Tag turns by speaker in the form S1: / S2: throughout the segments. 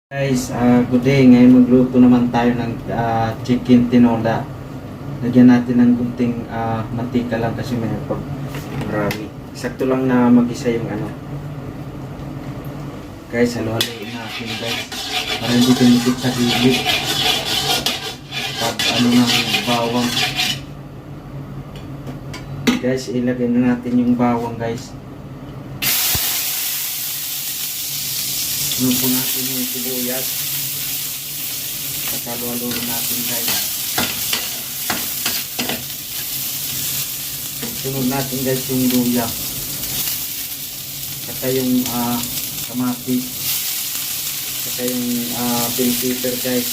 S1: Guys, good day. Ngayon magluto naman tayo ng chicken tinola. Lagyan natin ng kunting mantika lang kasi may pag marami. Sakto lang na mag-isa yung ano. Guys, halo-haloin natin guys. Para hindi tumikit sa gilid. Pag ano ng bawang. Guys, ilagay na natin yung bawang guys. Ano po natin yung sibuyas. Halo-haloin natin guys. Sunod natin guys yung luya. Saka yung kamatis. Saka yung bell pepper guys.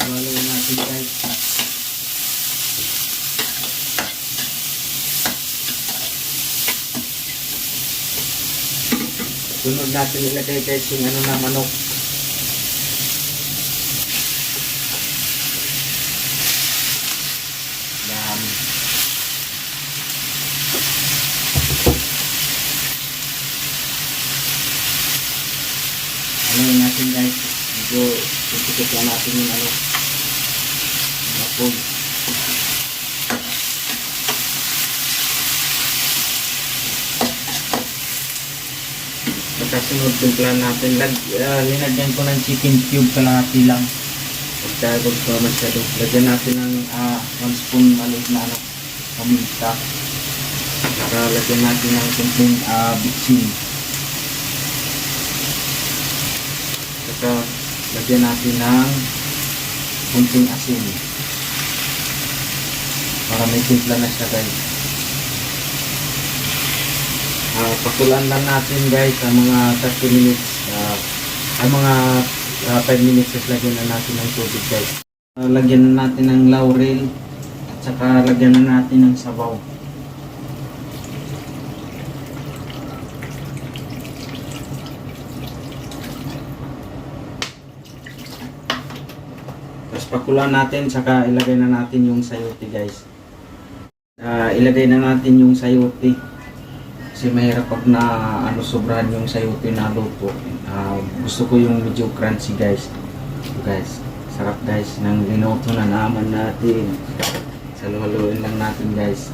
S1: Halo-haloin natin guys. Sunod natin ilagay guys yung ano na manok. Yan. Ano natin guys. Medyo tutukot lang natin yung ano. Mapog. Kasunod timplan natin. Linagyan ko ng chicken cube kalahati lang. Pagkagod ko masyado. Lagyan natin ng 1 spoon maliit na ano, paminta. Saka lagyan natin ng kunting bitsin. Saka lagyan natin ng kunting asin. Para may timpla na siya guys. Pakulan lang natin guys ang mga 30 minutes ang mga 5 minutes lagyan na natin ng tubig guys. Lagyan na natin ng laurel at saka lagyan na natin ng sabaw. Tapos pakulan natin saka ilagay na natin yung sayote guys. Ilagay na natin yung sayote. Kasi mahirap pag na sobrahan yung sayote na luto. Gusto ko yung medyo crunchy guys. So guys, sarap guys ng linuto na naman natin. Halo-haloin lang natin guys.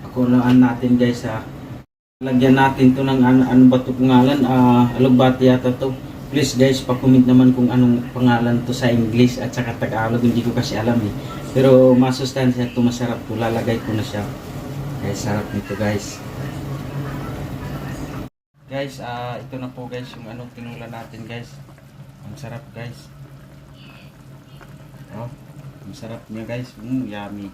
S1: Pakulaan natin guys lagyan natin to ng ano ba to pangalan? Alugbati yata to. Please guys, pa-comment naman kung anong pangalan to sa English at saka Tagalog. Hindi ko kasi alam eh. Pero masustansya to, masarap to. Lalagay ko na siya. Guys, sarap nito guys. Guys, ito na po guys yung anong tinula natin guys. Ang sarap guys. Oh, ang sarap niya guys. Yummy.